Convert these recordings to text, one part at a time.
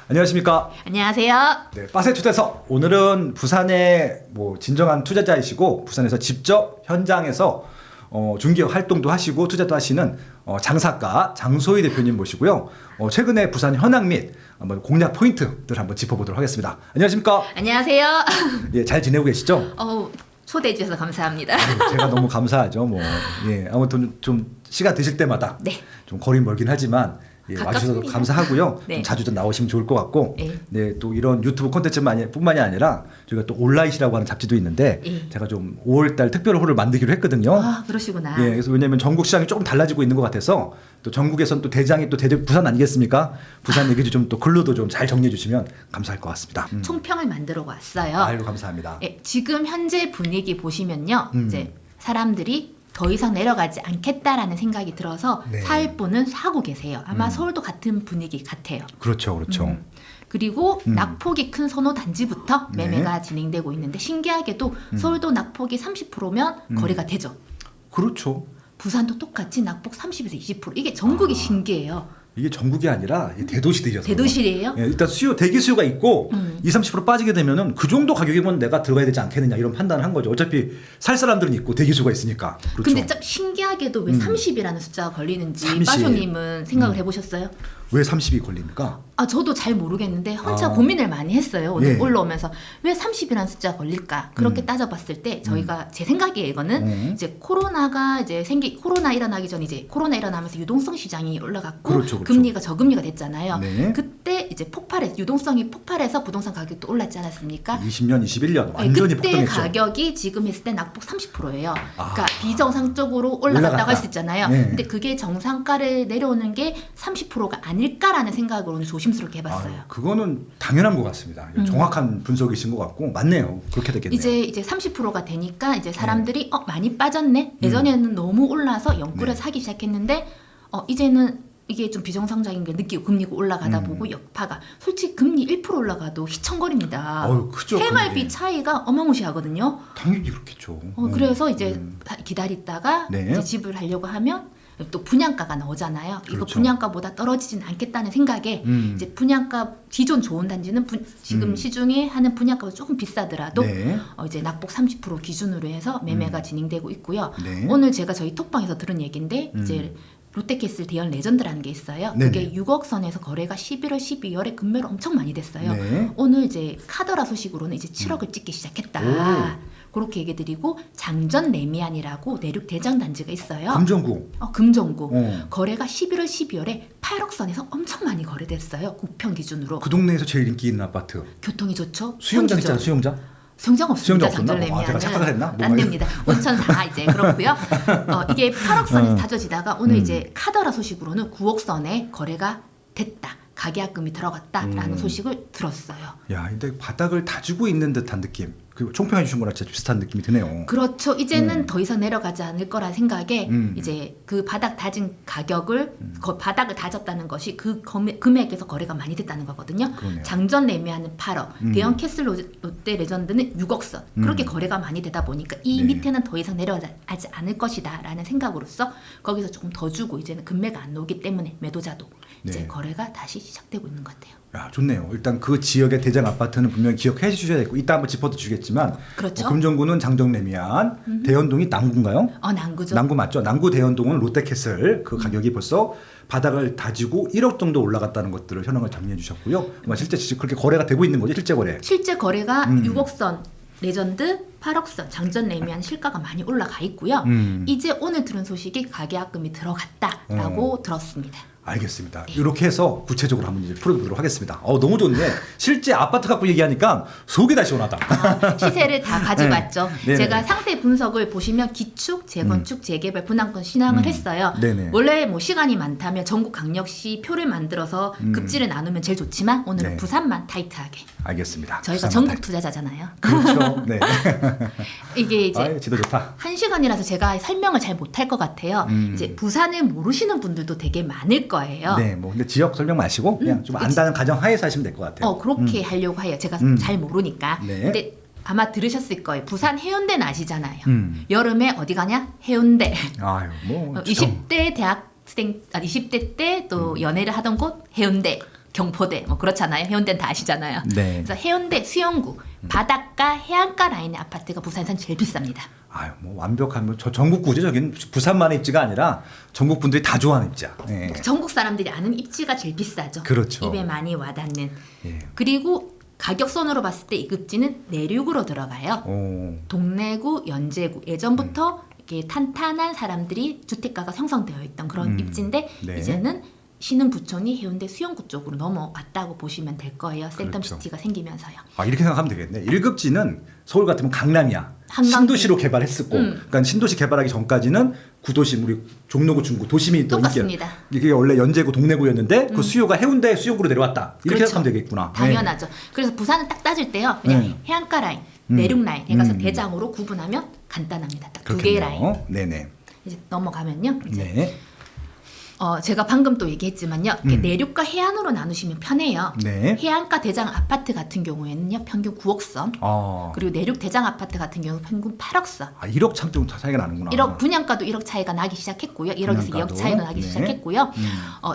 안녕하십니까. 안녕하세요. 네, 빠세 투자서 오늘은 부산의 진정한 투자자이시고 부산에서 직접 현장에서 중개업 활동도 하시고 투자도 하시는 장사가 장소희 대표님 모시고요. 최근에 부산 현황 및 한번 공략 포인트들 한번 짚어보도록 하겠습니다. 안녕하십니까. 안녕하세요. 예, 잘 지내고 계시죠? 초대해 주셔서 감사합니다. 제가 너무 감사하죠. 예, 아무튼 좀 시간 되실 때마다 네. 좀 거리 멀긴 하지만 예, 와주셔서 감사하고요. 네. 좀 자주 좀 나오시면 좋을 것 같고, 네. 네, 또 이런 유튜브 콘텐츠뿐만이 아니라 저희가 또 온라인이라고 하는 잡지도 있는데 네. 제가 좀 5월달 특별 호를 만들기로 했거든요. 아, 그러시구나. 예, 그래서 왜냐하면 전국 시장이 조금 달라지고 있는 것 같아서 또 전국에선 또 대장이 또 부산 아니겠습니까? 부산 얘기 좀 또 글로도 좀 잘 정리해 주시면 감사할 것 같습니다. 총평을 만들어 왔어요. 아이고 감사합니다. 예, 지금 현재 분위기 보시면요, 음. 이제 사람들이 더 이상 내려가지 않겠다라는 생각이 들어서 네. 살 분은 사고 계세요. 아마 서울도 같은 분위기 같아요. 그렇죠, 그렇죠. 그리고 낙폭이 큰 선호 단지부터 네. 매매가 진행되고 있는데 신기하게도 서울도 낙폭이 30%면 거래가 되죠. 그렇죠. 부산도 똑같이 낙폭 30에서 20%. 이게 전국이 신기해요. 이게 전국이 아니라 이 대도시들이어서 대도시래요? 예, 일단 대기 수요가 있고 20-30% 빠지게 되면은 그 정도 가격이면 내가 들어가야 되지 않겠느냐 이런 판단을 한 거죠. 어차피 살 사람들은 있고 대기 수요가 있으니까. 그렇죠. 근데 참 신기하게도 왜 30이라는 숫자가 걸리는지 30. 빠쇼님은 생각을 해보셨어요? 왜 30이 걸립니까? 저도 잘 모르겠는데 혼자 고민을 많이 했어요. 오늘 예. 올라오면서 왜 30이라는 숫자가 걸릴까? 그렇게 따져봤을 때 저희가 제 생각이에요. 이거는 이제 코로나 일어나기 전에 이제 코로나 일어나면서 유동성 시장이 올라갔고 그렇죠, 그렇죠. 금리가 저금리가 됐잖아요. 네. 그때 이제 유동성이 폭발해서 부동산 가격도 올랐지 않았습니까? 20년, 21년 네, 완전히 그때 폭등했죠. 가격이 지금 했을 때 낙폭 30%예요. 그러니까 비정상적으로 올라갔다고 할 수 있잖아요. 네. 근데 그게 정상가를 내려오는 게 30%가 아닐까라는 생각으로 오늘 조심스럽게 해봤어요. 그거는 당연한 것 같습니다. 정확한 분석이신 것 같고 맞네요. 그렇게 되겠네요. 이제 30%가 되니까 이제 사람들이 많이 빠졌네. 예전에는 너무 올라서 영끌에 사기 시작했는데 이제는 이게 좀 비정상적인 게 느끼고 금리가 올라가다 보고 여파가 솔직히 금리 1% 올라가도 휘청거립니다. 크죠. 생활비 금리. 차이가 어마무시하거든요. 당연히 그렇겠죠. 그래서 이제 기다리다가 네. 이제 집을 하려고 하면 또 분양가가 나오잖아요. 이거 그렇죠. 분양가보다 떨어지진 않겠다는 생각에 이제 분양가 기존 좋은 단지는 지금 시중에 하는 분양가가 조금 비싸더라도 네. 이제 낙폭 30% 기준으로 해서 매매가 진행되고 있고요. 네. 오늘 제가 저희 톡방에서 들은 얘기인데 이제 롯데캐슬 대연 레전드라는 게 있어요. 네네. 그게 6억 선에서 거래가 11월, 12월에 급매로 엄청 많이 됐어요. 네. 오늘 이제 카더라 소식으로는 이제 7억을 찍기 시작했다. 그렇게 얘기 드리고 장전 레미안이라고 내륙 대장 단지가 있어요. 금정구. 금정구. 거래가 11월, 12월에 8억 선에서 엄청 많이 거래됐어요. 국평 기준으로. 그 동네에서 제일 인기 있는 아파트. 교통이 좋죠. 수영장 편지죠. 있잖아, 수영장. 수영장 없습니다. 수영장 없었나? 장전 제가 착각을 했나? 레미안은 안 됩니다. 온천 4 이제 그렇고요. 이게 8억 선에서 다져지다가 오늘 이제 카더라 소식으로는 9억 선에 거래가 됐다. 가계약금이 들어갔다라는 소식을 들었어요. 야, 근데 바닥을 다지고 있는 듯한 느낌. 그 총평해 주신 거랑 진짜 비슷한 느낌이 드네요. 그렇죠. 이제는 더 이상 내려가지 않을 거라 생각에 이제 그 바닥 다진 가격을 바닥을 다졌다는 것이 그 금액에서 거래가 많이 됐다는 거거든요. 그러네요. 장전 레미안은 8억, 대형 캐슬 롯데 레전드는 6억 선. 그렇게 거래가 많이 되다 보니까 이 네. 밑에는 더 이상 내려가지 않을 것이다라는 생각으로서 거기서 조금 더 주고 이제는 금매가 안 나오기 때문에 매도자도 이제 네. 거래가 다시 시작되고 있는 것 같아요. 야, 좋네요. 일단 그 지역의 대장 아파트는 분명히 기억해 주셔야 되고 이따 한번 짚어도 주겠지만 그렇죠. 금정구는 장정레미안, 대연동이 남구인가요? 난구죠. 남구 맞죠? 남구 대연동은 롯데캐슬 그 가격이 벌써 바닥을 다지고 1억 정도 올라갔다는 것들을 현황을 정리해 주셨고요. 아마 실제 그렇게 거래가 되고 있는 거죠? 실제 거래. 실제 거래가 6억 선 레전드 8억 선 장전 레미안 실가가 많이 올라가 있고요. 이제 오늘 들은 소식이 가계약금이 들어갔다라고 들었습니다. 알겠습니다. 이렇게 해서 구체적으로 한번 이제 풀어보도록 하겠습니다. 너무 좋네. 실제 아파트 갖고 얘기하니까 속이 다 시원하다. 시세를 다 가져갔죠. 네네. 제가 상세 분석을 보시면 기축, 재건축, 재개발, 분양권 신항을 했어요. 네네. 원래 시간이 많다면 전국 강력시 표를 만들어서 급지를 나누면 제일 좋지만 오늘은 네. 부산만 타이트하게. 알겠습니다. 저희가 부산만 전국 투자자잖아요. 그렇죠. 네. 이게 이제 지도 좋다. 1시간이라서 제가 설명을 잘 못할 것 같아요. 이제 부산을 모르시는 분들도 되게 많을 거예요. 네, 근데 지역 설명 마시고 그냥 좀 안다는 가정 하에서 하시면 될 것 같아요. 그렇게 하려고 해요. 제가 잘 모르니까. 네. 근데 아마 들으셨을 거예요. 부산 해운대는 아시잖아요. 여름에 어디 가냐? 해운대. 아유, 20대 대학생, 20대 때 또 연애를 하던 곳 해운대. 경포대 뭐 그렇잖아요. 해운대는 다 아시잖아요. 네. 그래서 해운대 수영구 바닷가 해안가 라인의 아파트가 부산에선 제일 비쌉니다. 아유, 뭐 완벽한 저 전국구죠. 저기는 부산만의 입지가 아니라 전국 분들이 다 좋아하는 입지야. 예. 전국 사람들이 아는 입지가 제일 비싸죠. 그렇죠. 입에 많이 와닿는. 예. 그리고 가격선으로 봤을 때 이 급지는 내륙으로 들어가요. 오. 동래구, 연제구 예전부터 이렇게 탄탄한 사람들이 주택가가 형성되어 있던 그런 입지인데 네. 이제는 신흥부촌이 해운대 수영구 쪽으로 넘어왔다고 보시면 될 거예요. 센텀시티가 생기면서요. 아, 이렇게 생각하면 되겠네. 1급지는 서울 같으면 강남이야. 한강. 신도시로 개발했었고, 그러니까 신도시 개발하기 전까지는 구도심, 우리 종로구, 중구, 도심이 또 똑같습니다. 이게 원래 연제구, 동래구였는데 그 수요가 해운대 수역으로 내려왔다. 이렇게 그렇죠. 생각하면 되겠구나. 당연하죠. 그래서 부산은 딱 따질 때요. 그냥 네. 해안가 라인, 내륙 라인 해가서 음. 대장으로 구분하면 간단합니다. 딱 두 개의 라인. 그렇겠네요. 네네. 이제 넘어가면요. 이제 네. 제가 방금 또 얘기했지만요. 이렇게 내륙과 해안으로 나누시면 편해요. 네. 해안가 대장 아파트 같은 경우에는요. 평균 9억 선. 아, 그리고 내륙 대장 아파트 같은 경우 평균 8억 선. 1억 참좀 차이가 나는구나. 1억 분양가도 1억 차이가 나기 시작했고요. 1억에서 분양가도? 2억 차이가 나기 네. 시작했고요.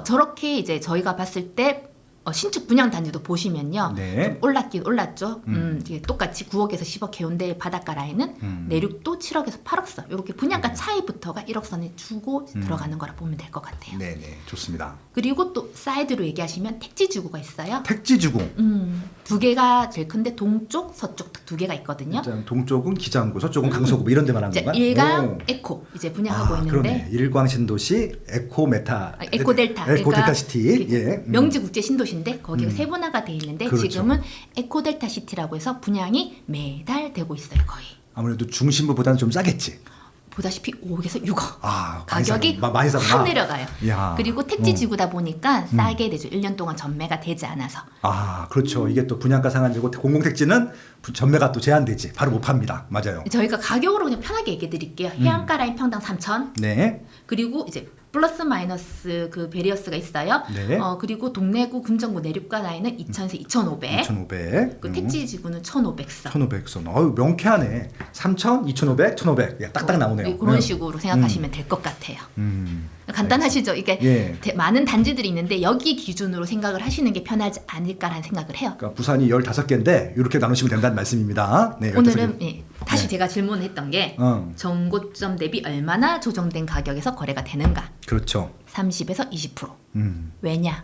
저렇게 이제 저희가 봤을 때 신축 분양 단지도 보시면요. 네. 좀 올랐긴 올랐죠. 이게 똑같이 9억에서 10억 해운대 바닷가 라인은 내륙도 7억에서 8억 선. 이렇게 분양가 차이부터가 1억 선에 주고 들어가는 거라 보면 될 것 같아요. 네네, 좋습니다. 그리고 또 사이드로 얘기하시면 택지지구가 있어요. 택지주구. 두 개가 제일 큰데 동쪽, 서쪽 두 개가 있거든요. 일단 동쪽은 기장구, 서쪽은 강서구 뭐 이런 데 말하는 이제 건가? 일강, 오. 에코 이제 분양하고 있는데 그러네. 일광 신도시, 에코 메타, 에코 델타, 에코 그러니까 델타 시티. 예. 명지 국제 신도시인데 거기가 세분화가 돼 있는데 그렇죠. 지금은 에코 델타 시티라고 해서 분양이 매달 되고 있어요. 거의 아무래도 중심부보다는 좀 싸겠지. 보다시피 5억에서 6억 아, 가격이 많이 사구나. 확 내려가요. 야. 그리고 택지 지구다 보니까 싸게 되죠. 1년 동안 전매가 되지 않아서. 아, 그렇죠. 이게 또 분양가 상한제고 공공택지는 전매가 또 제한되지. 바로 못 팝니다. 맞아요. 저희가 가격으로 그냥 편하게 얘기해 드릴게요. 해안가 라인 평당 3천. 네. 그리고 이제 플러스 마이너스 그 베리어스가 있어요. 네. 그리고 동래구, 금정구, 내륙가 라인은 2,000에서 2,500. 2,500. 그 택지 지구는 1,500선. 1,500선. 어유 명쾌하네. 3,000, 2,500, 1,500. 야, 딱딱 나오네요. 그런 네. 식으로 생각하시면 될 것 같아요. 간단하시죠? 이게 예. 많은 단지들이 있는데 여기 기준으로 생각을 하시는 게 편하지 않을까라는 생각을 해요. 그러니까 부산이 15개인데 이렇게 나누시면 된다는 말씀입니다. 네, 15개. 오늘은 다시 네. 제가 질문했던 게 어. 정고점 대비 얼마나 조정된 가격에서 거래가 되는가? 그렇죠. 30에서 20%. 음. 왜냐?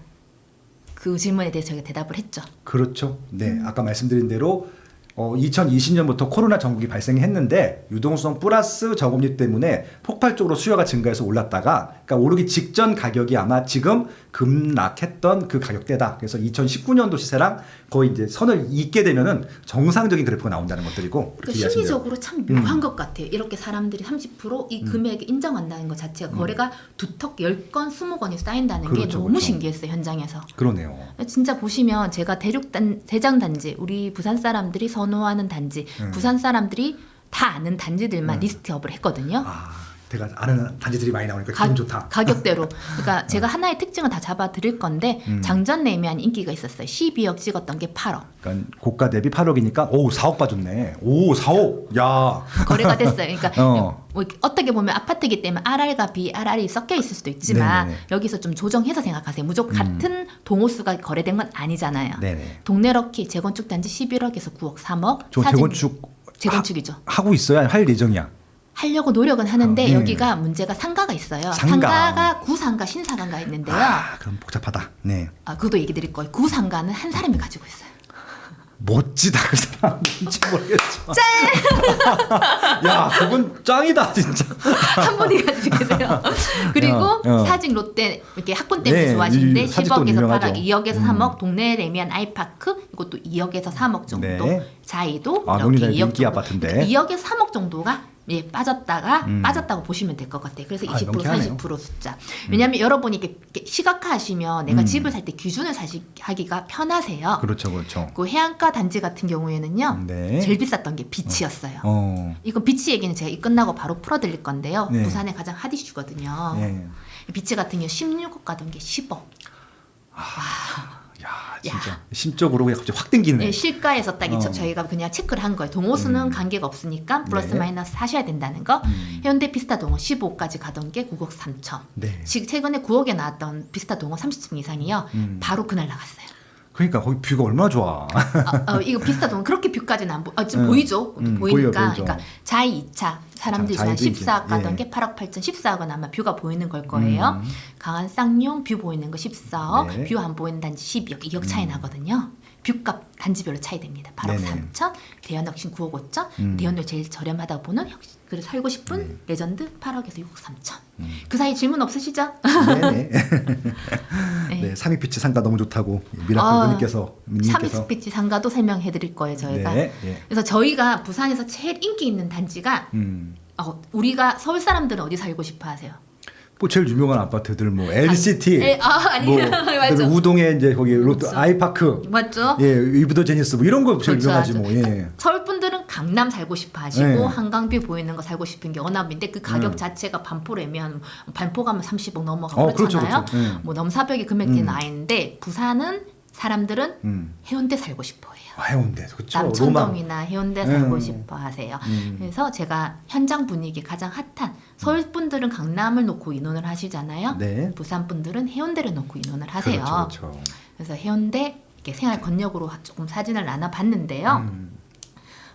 그 질문에 대해서 저희가 대답을 했죠. 그렇죠. 네, 아까 말씀드린 대로 2020년부터 코로나 전국이 발생했는데 유동성 플러스 저금리 때문에 폭발적으로 수요가 증가해서 올랐다가 그러니까 오르기 직전 가격이 아마 지금 급락했던 그 가격대다. 그래서 2019년도 시세랑 거의 이제 선을 잇게 되면은 정상적인 그래프가 나온다는 것들이고 그렇게 이해하시면 돼요. 심리적으로 참 묘한 것 같아요. 이렇게 사람들이 30%이 금액을 인정한다는 것 자체가 거래가 두턱 10건, 20건이 쌓인다는 게 그렇죠, 너무 그렇죠. 신기했어요. 현장에서. 그러네요. 진짜 보시면 제가 대장 단지, 우리 부산 사람들이 선호하는 단지, 부산 사람들이 다 아는 단지들만 리스트업을 했거든요. 아, 제가 아는 단지들이 많이 나오니까 기분 좋다. 가격대로. 그러니까 제가 하나의 특징을 다 잡아 드릴 건데 장전 매매한 인기가 있었어요. 12억 찍었던 게 8억. 그러니까 고가 대비 8억이니까 오 4억 빠졌네. 오 4억. 야. 거래가 됐어요. 그러니까 어. 뭐 어떻게 보면 아파트이기 때문에 RR과 BRR이 섞여 있을 수도 있지만 네네네. 여기서 좀 조정해서 생각하세요. 무조건 같은 동호수가 거래된 건 아니잖아요. 네네. 동네럭키 재건축 단지 11억에서 9억, 3억. 저 재건축이죠. 하고 있어야 할 예정이야. 하려고 노력은 하는데 네. 여기가 문제가 상가가 있어요. 상가. 상가가 구상가, 신상가가 있는데요. 그럼 복잡하다. 네. 그것도 얘기 드릴 거예요. 구상가는 한 사람이 가지고 있어요. 멋지다 그 사람 뭔지 모르겠지만. 짠. 야, 그건 짱이다 진짜. 한 분이 가지고 계세요. 그리고 사직 롯데 이렇게 학군 때문에 네, 좋아하시는데 사직도 10억에서 유명하죠. 8억, 2억에서 3억, 동네 레미안 아이파크 이것도 2억에서 3억 정도. 네. 자이도 농림자이 이렇게 2억 인기 정도. 아파트인데. 그러니까 2억에서 3억 정도가 빠졌다고 보시면 될 것 같아요. 그래서 20% 명쾌하네요. 40% 숫자. 왜냐하면 여러분이 이렇게 시각화하시면 내가 집을 살 때 기준을 하기가 편하세요. 그렇죠, 그렇죠. 그 해안가 단지 같은 경우에는요. 네. 제일 비쌌던 게 빛이었어요. 이건 비치 얘기는 제가 이 끝나고 바로 풀어드릴 건데요. 네. 부산의 가장 핫 이슈거든요. 예. 비치 같은 경우 16억 가던 게 10억. 야, 진짜 심적으로 그냥 갑자기 확 땡기네. 네, 실가에서 딱 저희가 그냥 체크를 한 거예요. 동호수는 관계가 없으니까 플러스 네. 마이너스 하셔야 된다는 거. 해운대 비스타 동호 15억까지 가던 게 9억 3천. 네. 지금 최근에 9억에 나왔던 비스타 동호 30층 이상이요. 바로 그날 나갔어요. 그러니까 거기 뷰가 얼마나 좋아. 이거 비스타 동호 그렇게 뷰까지는 안 지금 보이죠? 보이니까. 보여요. 그러니까 자이 2차 사람들이 좋아하는 자이도 14억 가던 예. 게 8억 8천 14억은 아마 뷰가 보이는 걸 거예요. 강한 쌍용 뷰 보이는 거 14억, 네. 뷰 안 보이는 단지 12억, 2억 차이 나거든요. 뷰값 단지별로 차이 됩니다. 8억 네네. 3천, 대연 혁신 9억 5천, 대연료 제일 저렴하다 보는 그래서 살고 싶은 레전드 8억에서 6억 3천. 그 사이 질문 없으시죠? 네네. 네, 삼익빛이 상가 너무 좋다고 미라클 님께서 삼익빛이 상가도 설명해 드릴 거예요, 저희가. 네, 예. 그래서 저희가 부산에서 제일 인기 있는 단지가 우리가 서울 사람들은 어디 살고 싶어 하세요? 뭐 제일 유명한 아파트들 뭐 LCT, 아니 뭐 맞죠. 그다음에 우동에 이제 거기 롯데 그렇죠. 아이파크, 맞죠? 예, 위브더 제니스 뭐 이런 거 제일 그렇죠, 유명하지 맞죠. 뭐. 예. 서울 분들은 강남 살고 싶어 하시고 네. 한강뷰 보이는 거 살고 싶은 게 원합인데 그 가격 자체가 반포라면 반포 가면 30억 넘어가고 그렇죠, 그렇잖아요. 그렇죠. 네. 뭐 넘사벽에 금액대 나 있는데 부산은 사람들은 해운대 살고 싶어 해요. 해운대 그렇죠. 남천동이나 해운대 살고 싶어 하세요. 음. 그래서 제가 현장 분위기 가장 핫한 서울 분들은 강남을 놓고 인원을 하시잖아요. 네. 부산 분들은 해운대를 놓고 인원을 하세요. 그렇죠, 그렇죠. 그래서 해운대 이렇게 생활 권역으로 조금 사진을 나눠 봤는데요.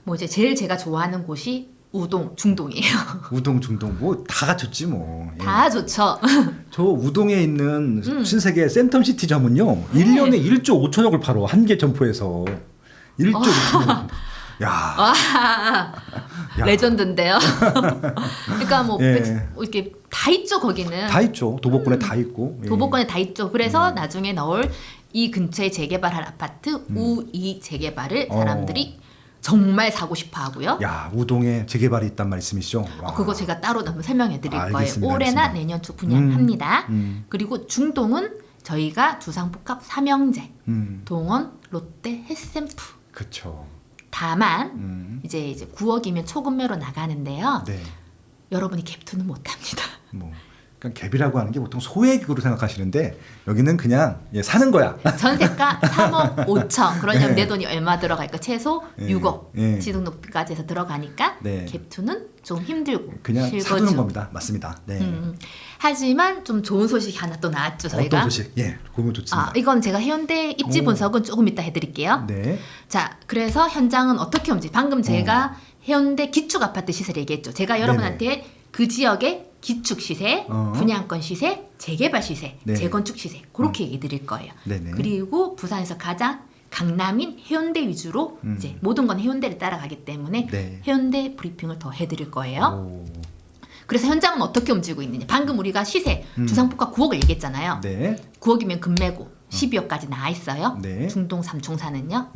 뭐 이제 제일 제가 좋아하는 곳이 우동, 중동이에요. 우동, 중동 뭐 다 갖췄지 뭐. 예. 다 좋죠. 저 우동에 있는 신세계 센텀시티 점은요. 1년에 1조 5천억을 팔어. 한 개 점포에서. 1조 5천억. 야. 야. 레전드인데요. 그러니까 뭐 예. 이렇게 다 있죠, 거기는. 다 있죠. 도보권에 다 있고. 예. 도보권에 다 있죠. 그래서 나중에 넣을 이 근처에 재개발할 아파트 우이 재개발을 사람들이 정말 사고 싶어 하고요. 야, 우동에 재개발이 있단 말씀이시죠? 와. 그거 제가 따로 한번 설명해 드릴 거예요. 알겠습니다, 올해나 알겠습니다. 내년 초 분양합니다. 그리고 중동은 저희가 두상복합 삼형제, 동원, 롯데, 햇샘프. 그렇죠. 다만 이제 9억이면 초급매로 나가는데요. 네. 여러분이 갭투는 못 합니다. 뭐 그러니까 갭이라고 하는 게 보통 소액으로 생각하시는데 여기는 그냥 사는 거야. 전세가 3억 5천. 그러려면 예. 내 돈이 얼마 들어갈까? 최소 예. 6억. 예. 지등 높이까지 해서 들어가니까 네. 갭투는 좀 힘들고 그냥 실거주. 사두는 겁니다. 맞습니다. 네. 하지만 좀 좋은 소식이 하나 또 나왔죠, 저희가. 어떤 소식? 예, 그러면 좋습니다. 이건 제가 해운대 입지 분석은 조금 이따 해드릴게요. 네. 자, 그래서 현장은 어떻게 움직이? 방금 제가 해운대 기축 아파트 시세를 얘기했죠. 제가 여러분한테 그 지역의 기축 시세, 분양권 시세, 재개발 시세, 네. 재건축 시세 그렇게 얘기 드릴 거예요. 네네. 그리고 부산에서 가장 강남인 해운대 위주로 이제 모든 건 해운대를 따라가기 때문에 네. 해운대 브리핑을 더 해드릴 거예요. 오. 그래서 현장은 어떻게 움직이고 있느냐? 방금 우리가 시세 두상포가 9억을 얘기했잖아요. 네. 9억이면 금매고 12억까지 나와 있어요. 네. 중동 삼총사는요.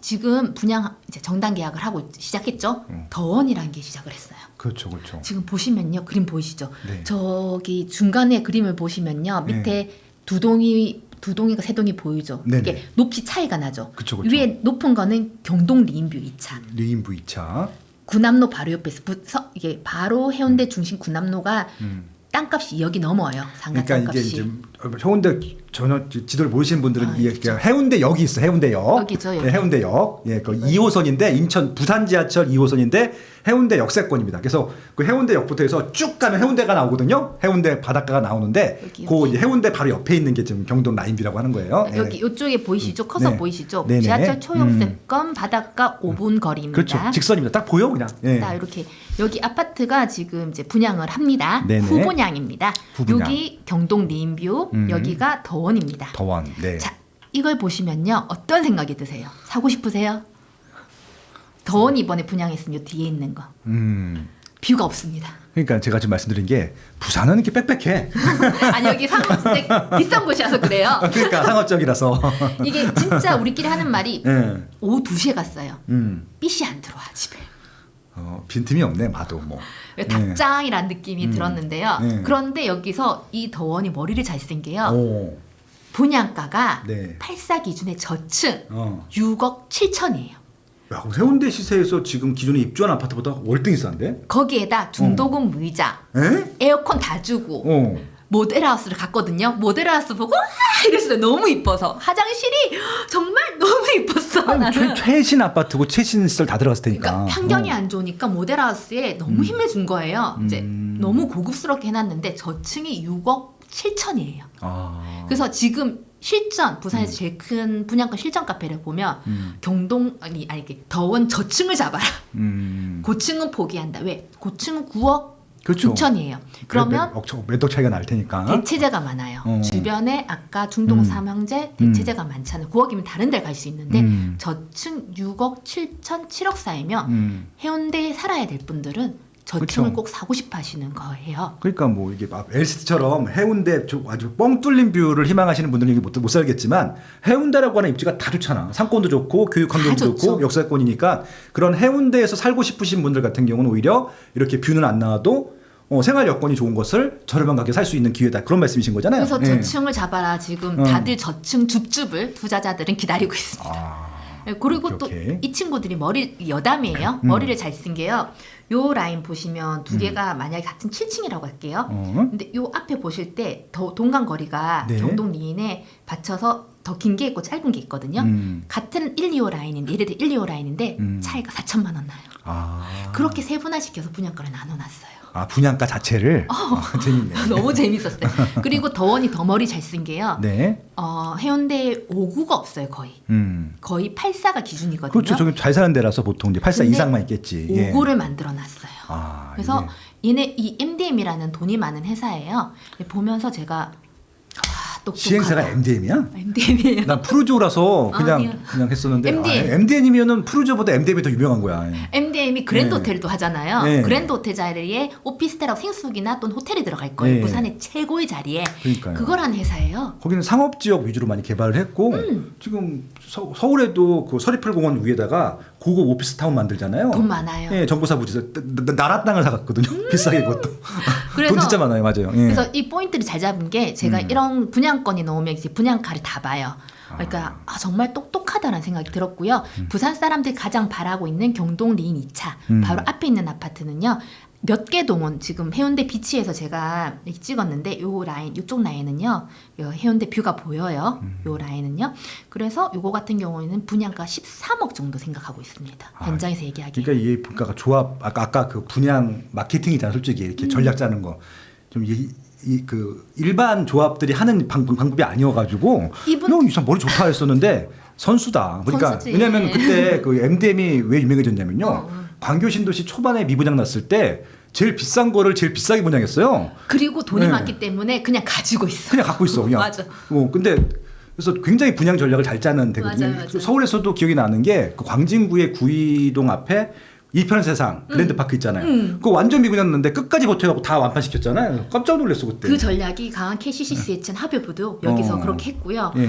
지금 분양 이제 정당 계약을 하고 시작했죠. 더원이라는 게 시작을 했어요. 그렇죠, 그렇죠. 지금 보시면요, 그림 보이시죠? 네. 저기 중간에 그림을 보시면요, 밑에 두 동이가 세 동이 보이죠. 네네. 이게 높이 차이가 나죠. 그쵸, 그쵸. 위에 높은 거는 경동 리인뷰 2차. 리인부 2차. 구남로 바로 옆에 있어. 이게 바로 해운대 중심 구남로가 땅값이 2억이 넘어요. 상가 그러니까 땅값이. 이게 이제 해운대 전혀 지도를 모르시는 분들은 이게 그렇죠. 해운대역이 있어. 해운대역. 여기죠, 여기. 예, 해운대역. 예, 그 2호선인데 인천 부산 지하철 2호선인데 해운대 역세권입니다. 그래서 그 해운대역부터 해서 쭉 가면 해운대가 나오거든요. 해운대 바닷가가 나오는데 여기, 그 여기. 이제 해운대 바로 옆에 있는 게 지금 경동 라인뷰라고 하는 거예요. 예. 여기 이쪽에 보이시죠? 커서 네. 보이시죠? 네네. 지하철 초역세권 바닷가 5분 거리입니다. 그렇죠. 직선입니다. 딱 보여 그냥. 예. 자, 이렇게 여기 아파트가 지금 이제 분양을 합니다. 네네. 후분양입니다. 후분양. 여기 경동 리인뷰, 여기가 더원입니다. 더원. 네. 자, 이걸 보시면요, 어떤 생각이 드세요? 사고 싶으세요? 더원 이번에 분양했으면 요 뒤에 있는 거 뷰가 없습니다. 그러니까 제가 지금 말씀드린 게 부산은 이렇게 빽빽해. 아니 여기 상업주택 비싼 곳이라서 그래요. 그러니까 상업적이라서. 이게 진짜 우리끼리 하는 말이 예. 오후 2시에 갔어요. 삐시 안 들어와 집에. 빈틈이 없네. 마도 뭐. 닭장이라는 느낌이 들었는데요. 네. 그런데 여기서 이 더원이 머리를 잘 쓴 게요. 오. 분양가가 네. 84 기준의 저층 6억 7천이에요. 야, 해운대 시세에서 지금 기존에 입주한 아파트보다 월등히 싼데? 거기에다 중도금 무이자, 에? 에어컨 다 주고 어. 모델하우스를 갔거든요. 모델하우스 보고 이랬어요. 너무 이뻐서 화장실이 정말 너무 이뻤어. 아니, 나는. 최신 아파트고 최신 시설 다 들어갔을 테니까. 그러니까 환경이 안 좋으니까 모델하우스에 너무 힘을 준 거예요. 이제 너무 고급스럽게 해놨는데 저층이 6억 7천이에요. 아. 그래서 지금 실전 부산에서 제일 큰 분양가 실전 카페를 보면 경동 아니 이게 더원 저층을 잡아라. 고층은 포기한다. 왜? 고층은 9억 그렇죠. 6천이에요. 그러면 몇억 차이가 날 테니까. 대체재가 많아요. 주변에 아까 중동 삼형제 대체재가 많잖아요. 9억이면 다른 데 갈 수 있는데 저층 6억 7천 7억 사이면 해운대에 살아야 될 분들은 저층을 그쵸. 꼭 사고 싶어 하시는 거예요. 그러니까 뭐 이게 막 LCT처럼 해운대 아주 뻥 뚫린 뷰를 희망하시는 분들은 이게 못 살겠지만 해운대라고 하는 입지가 다 좋잖아. 상권도 좋고 교육 환경도 다 좋죠. 좋고 역사권이니까 그런 해운대에서 살고 싶으신 분들 같은 경우는 오히려 이렇게 뷰는 안 나와도 생활 여건이 좋은 것을 저렴한 가격에 살 수 있는 기회다. 그런 말씀이신 거잖아요. 그래서 예. 저층을 잡아라. 지금 다들 저층 줍줍을 투자자들은 기다리고 있습니다. 아. 네, 그리고 오케이, 또 오케이. 이 친구들이 여담이에요. 머리를 잘 쓴 게요. 요 라인 보시면 두 개가 만약에 같은 7층이라고 할게요. 근데 요 앞에 보실 때 더 동간 거리가 네. 경동 리인에 받쳐서 더 긴 게 있고 짧은 게 있거든요. 같은 1, 2호 라인인데 예를 들어 1, 2호 라인인데 차이가 4천만 원 나요. 아. 그렇게 세분화시켜서 분양가를 나눠놨어요. 아, 분양가 자체를 재밌네. 너무 재밌었어요. 그리고 더원이 더 머리 잘 쓴 게요. 네. 해운대에 5구가 없어요 거의. 거의 8사가 기준이거든요. 그렇죠. 저기 잘 사는 데라서 보통 이제 8사 근데 이상만 있겠지. 예. 5구를 만들어놨어요. 아, 그래서 얘네 이 MDM이라는 돈이 많은 회사예요. 보면서 제가 똑똑하다. 시행사가 MDM이야? MDM이에요. 난 푸르조라서 아니요. 그냥 했었는데 MDM. MDM이면은 푸르조보다 MDM이 더 유명한 거야. MDM이 그랜드 네. 호텔도 하잖아요. 네. 그랜드 호텔 자리에 오피스텔하고 생수기나 또는 호텔이 들어갈 거예요. 네. 부산의 최고의 자리에. 그러니까요. 그걸 한 회사예요. 거기는 상업 지역 위주로 많이 개발을 했고 지금 서울에도 그 서리풀공원 위에다가 고급 오피스타운 만들잖아요. 돈 많아요. 예, 정부사 부지에서 나라 땅을 사갔거든요. 비싸게 그것도. 그래서 돈 진짜 많아요, 맞아요. 예. 그래서 이 포인트를 잘 잡은 게 제가 이런 분양권이 나오면 이제 분양가를 다 봐요. 그러니까 정말 똑똑하다는 생각이 들었고요. 부산 사람들이 가장 바라고 있는 경동 리인 2차 바로 앞에 있는 아파트는요. 몇 개 동원 지금 해운대 비치에서 제가 이렇게 찍었는데 요 라인 이쪽 라인은요. 요 해운대 뷰가 보여요. 요 라인은요. 그래서 요거 같은 경우에는 분양가 13억 정도 생각하고 있습니다. 현장에서 얘기하기. 그러니까 이 분가가 조합 아까 그 분양 마케팅이잖아, 솔직히 이렇게 전략 짜는 거. 좀 그 일반 조합들이 하는 방법이 아니어가지고 이 사람 머리 좋다 했었는데 선수다. 그러니까 선수지. 왜냐하면 그때 그 MDM이 왜 유명해졌냐면요. 광교 신도시 초반에 미분양 났을 때 제일 비싼 거를 제일 비싸게 분양했어요. 그리고 돈이 네. 많기 때문에 그냥 가지고 있어. 그냥 갖고 있어. 그냥. 맞아. 근데 그래서 굉장히 분양 전략을 잘 짜는 데거든요. 맞아요, 맞아요. 서울에서도 기억이 나는 게 그 광진구의 구이동 앞에 이편 세상 그랜드파크 있잖아요. 그거 완전 미분양났는데 끝까지 버텨갖고 다 완판시켰잖아요. 깜짝 놀랐어 그때. 그 전략이 강한 KCC/CHN 합의부도 여기서 어. 그렇게 했고요. 예.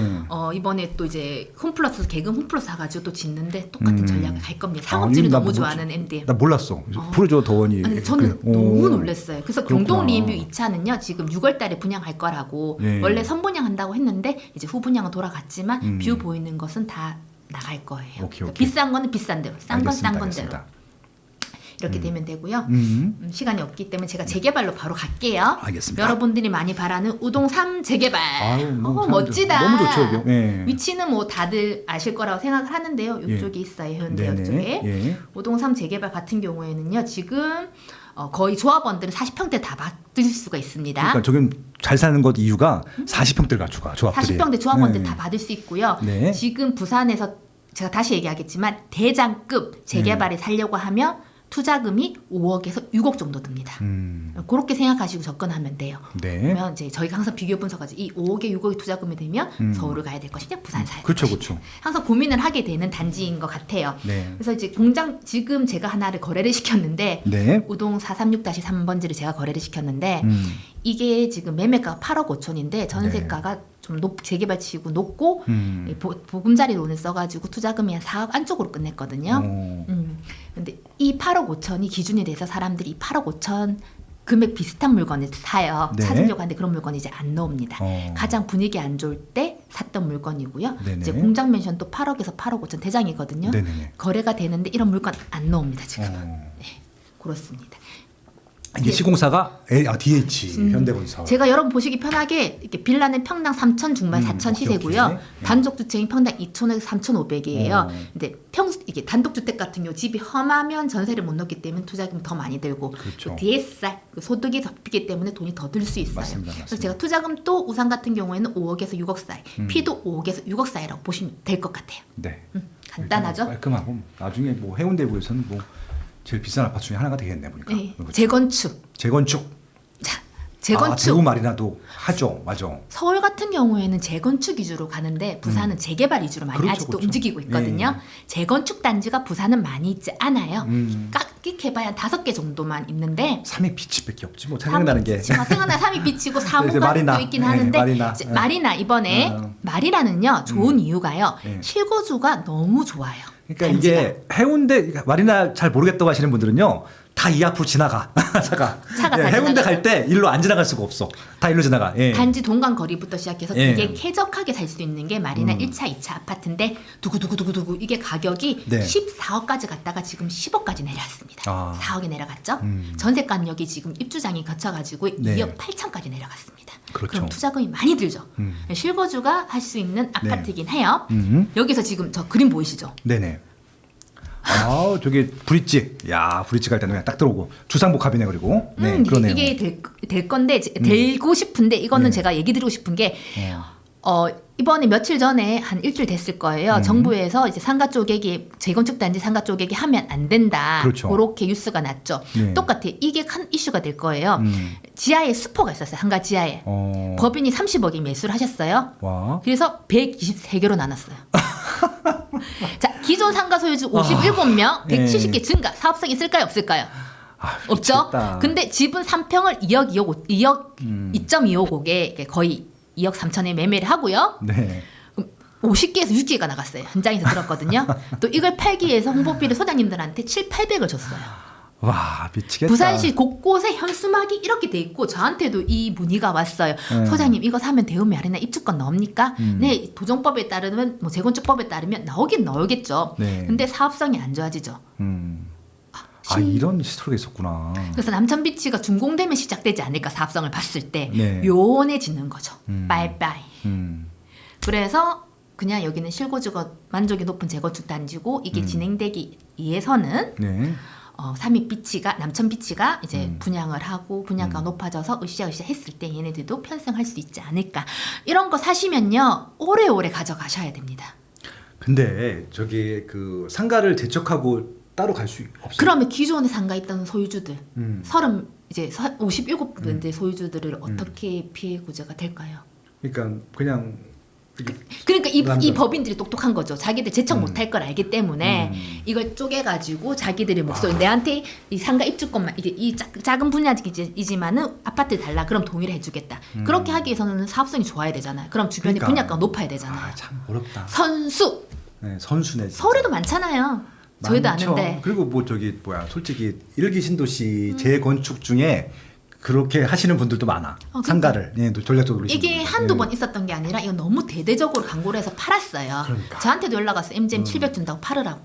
이번에 또 이제 홈플러스 개금 홈플러스 사가지고 또 짓는데 똑같은 전략을 갈 겁니다. 상업지를 나 너무 뭐- 좋아하는 MDM. 나 몰랐어. 푸르조 더원이. 아니, 저는 그래. 너무 오. 놀랐어요. 그래서 그렇구나. 경동 리인뷰 2차는요 지금 6월달에 분양할 거라고 예. 원래 선분양한다고 했는데 이제 후분양은 돌아갔지만 뷰 보이는 것은 다 나갈 거예요. 오케이, 그러니까 오케이. 비싼 거는 비싼 대로, 싼 건 싼 건대로 알겠습니다. 이렇게 되면 되고요. 시간이 없기 때문에 제가 재개발로 바로 갈게요. 알겠습니다. 여러분들이 많이 바라는 우동 3 재개발. 아유, 뭐 멋지다. 너무 좋죠, 여기. 예. 위치는 뭐 다들 아실 거라고 생각을 하는데요. 예. 이쪽에 있어요. 해운대 네네. 쪽에. 예. 우동 3 재개발 같은 경우에는요. 지금 거의 조합원들은 40평대 다 받을 수가 있습니다. 그러니까 저긴 잘 사는 것 이유가 40평대를 갖추가 조합들이. 40평대 조합원들 네. 다 받을 수 있고요. 네. 지금 부산에서 제가 다시 얘기하겠지만 대장급 재개발에 살려고 하면 투자금이 5억에서 6억 정도 듭니다. 그렇게 생각하시고 접근하면 돼요. 네. 그러면 이제 저희가 항상 비교 분석하지 이 5억에 6억의 투자금이 되면 서울을 가야 될 것이냐 부산 사야 될 그렇죠, 것이냐. 그렇죠. 항상 고민을 하게 되는 단지인 것 같아요. 네. 그래서 이제 공장 지금 제가 하나를 거래를 시켰는데 네. 우동 436-3번지를 제가 거래를 시켰는데 이게 지금 매매가가 8억 5천인데 전세가가 좀 재개발치고 높고 이 보금자리 론을 써가지고 투자금이 한 4억 안쪽으로 끝냈거든요. 근데 이 8억 5천이 기준이 돼서 사람들이 이 8억 5천 금액 비슷한 물건을 사요. 네. 찾으려고 하는데 그런 물건이 이제 안 나옵니다. 어. 가장 분위기 안 좋을 때 샀던 물건이고요. 네네. 이제 공장 맨션도 8억에서 8억 5천 대장이거든요. 네네네. 거래가 되는데 이런 물건 안 나옵니다 지금은. 어. 네, 그렇습니다. 이게 시공사가 DH 현대건설. 제가 여러분 보시기 편하게 이렇게 빌라는 평당 3천 중반 4천 시세고요. 오케이. 단독 주택이 평당 2,500에서 3,500이에요. 어. 근데 이게 단독 주택 같은 경우 집이 험하면 전세를 못 넣기 때문에 투자금이 더 많이 들고 그렇죠. DSR 소득이 덮이기 때문에 돈이 더 들 수 있어요. 맞습니다. 그래서 제가 투자금도 우산 같은 경우에는 5억에서 6억 사이, P도 5억에서 6억 사이라고 보시면 될 것 같아요. 네. 간단하죠? 깔끔하고 나중에 뭐 해운대구에서는 뭐 제일 비싼 아파트 중에 하나가 되겠네 보니까. 네. 그렇죠. 재건축. 재건축. 자, 아, 재건축. 대구 마리나도 하죠. 맞아. 서울 같은 경우에는 재건축 위주로 가는데 부산은 재개발 위주로 많이 그렇죠, 아직도 그렇죠. 움직이고 있거든요. 재건축 단지가 부산은 많이 있지 않아요. 음. 깍둑해봐야 한 5개 정도만 있는데 삼익 비치밖에 없지 뭐 생각나는 게. 생각나 삼이 비치고 이제 사무관도 마리나. 있긴 네, 하는데 마리나. 이제 네. 마리나 이번에 어. 마리나는요 좋은 이유가요. 네. 실거주가 너무 좋아요. 그러니까 단지가. 이게 해운대 마리나 잘 모르겠다고 하시는 분들은요. 다 이 앞으로 지나가. 차가 차가 다 해운대 지나가요. 갈 때 일로 안 지나갈 수가 없어. 다 일로 지나가. 예. 단지 동강 거리부터 시작해서 예. 되게 쾌적하게 살 수 있는 게 마리나 1차, 2차 아파트인데 두구두구두구두구 이게 가격이 네. 14억까지 갔다가 지금 10억까지 내려왔습니다. 아. 4억에 내려갔죠. 전세가격이 지금 입주장이 거쳐가지고 네. 2억 8천까지 내려갔습니다. 그렇죠. 그럼 투자금이 많이 들죠. 실거주가 할 수 있는 아파트이긴 해요. 여기서 지금 저 그림 보이시죠? 네네. 아, 저기 브릿지. 야, 브릿지 갈 때는 그냥 딱 들어오고 주상복합이네 그리고. 네, 그러네요. 이게 될 건데 되고 싶은데 이거는 네. 제가 얘기 드리고 싶은 게 이번에 며칠 전에 한 일주일 됐을 거예요. 정부에서 이제 상가 쪼개기 재건축 단지 상가 쪼개기 하면 안 된다. 그렇죠. 그렇게 뉴스가 났죠. 네. 똑같아. 이게 큰 이슈가 될 거예요. 지하에 수포가 있었어요. 상가 지하에. 법인이 30억이 매수를 하셨어요. 와. 그래서 123개로 나눴어요. 자, 기존 상가 소유주 57명, 170개 네. 증가. 사업성이 있을까요? 없을까요? 아, 없죠. 미치겠다. 근데 집은 3평을 2억 2.255에 거의 2억 3천에 매매를 하고요. 네. 50개에서 60개가 나갔어요. 현장에서 들었거든요. 또 이걸 팔기 위해서 홍보비를 소장님들한테 7, 800을 줬어요. 와, 미치겠다. 부산시 곳곳에 현수막이 이렇게 돼 있고 저한테도 이 문의가 왔어요. 소장님 이거 사면 대우미 아리나 입주권 나옵니까? 네, 도정법에 따르면 뭐 재건축법에 따르면 나오긴 나오겠죠. 네. 근데 사업성이 안 좋아지죠. 아, 이런 히스토리가 있었구나. 그래서 남천비치가 준공되면 시작되지 않을까 사업성을 봤을 때 네. 요원해지는 거죠. 빠이빠이. 음. 그래서 그냥 여기는 실거주가 만족이 높은 재건축 단지고 이게 진행되기 위해서는 네. 삼익비치가 남천비치가 이제 분양을 하고 분양가가 높아져서 으쌰으쌰 했을 때 얘네들도 편성할 수 있지 않을까. 이런 거 사시면요 오래오래 가져가셔야 됩니다. 근데 저기 그 상가를 재척하고 따로 갈 수 없어요. 그러면 기존에 상가 있던 소유주들 음. 57% 소유주들을 어떻게 피해 구제가 될까요? 그러니까 그냥 이게 그러니까 이 남들. 법인들이 똑똑한 거죠. 자기들 재청 못할 걸 알기 때문에 이걸 쪼개가지고 자기들의 목소리 내한테 이 상가 입주권만 이게 이 작은 분야이지만은 아파트 달라 그럼 동의를 해주겠다. 그렇게 하기 위해서는 사업성이 좋아야 되잖아요. 그럼 주변에 그러니까. 분양가가 높아야 되잖아요. 아, 참 어렵다. 선수 네, 선수네. 진짜. 서울에도 많잖아요. 저희도 많죠. 아는데 그리고 뭐 저기 뭐야 솔직히 일기 신도시 재건축 중에 그렇게 하시는 분들도 많아. 그러니까. 상가를 예, 전략적으로 이게 하시는 한두 분들. 번 있었던 게 아니라 이거 너무 대대적으로 광고를 해서 팔았어요. 그러니까. 저한테도 연락 왔어요. MGM 700 준다고 팔으라고.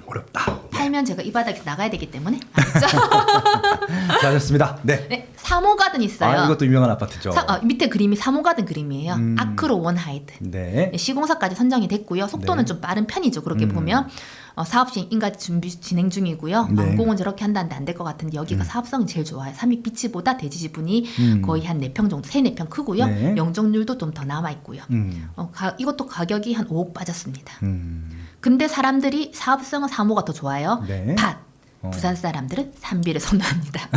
어렵다. 팔면 제가 이 바닥에서 나가야 되기 때문에 알겠죠? 잘하셨습니다. 네. 네, 3호 가든 있어요. 아, 이것도 유명한 아파트죠. 밑에 그림이 3호 가든 그림이에요. 아크로 원하이드. 네. 시공사까지 선정이 됐고요. 속도는 네. 좀 빠른 편이죠. 그렇게 보면 사업 시행인가 준비 진행 중이고요. 네. 공은 저렇게 한다는데 안 될 것 같은데 여기가 사업성이 제일 좋아요. 삼익비치보다 대지 지분이 거의 한 4평 정도, 3, 4평 크고요. 네. 영종률도 좀 더 남아 있고요. 이것도 가격이 한 5억 빠졌습니다. 근데 사람들이 사업성은 3호가 더 좋아요. 네. 밭. 부산 사람들은 3비를 선호합니다.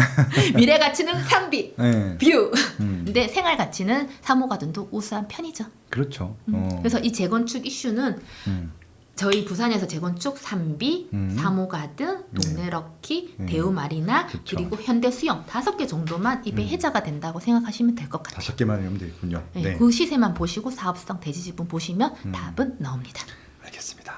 미래 가치는 3비, 네. 뷰. 근데 생활 가치는 3호 가든도 우수한 편이죠. 그렇죠. 그래서 이 재건축 이슈는 저희 부산에서 재건축 3비, 3호 가든, 동네 럭키, 대우 마리나 그쵸. 그리고 현대 수영 5개 정도만 입에 해자가 된다고 생각하시면 될 것 같아요. 5개만 하면 되겠군요. 네, 네. 그 시세만 보시고 사업성 대지 지분 보시면 답은 나옵니다. 알겠습니다.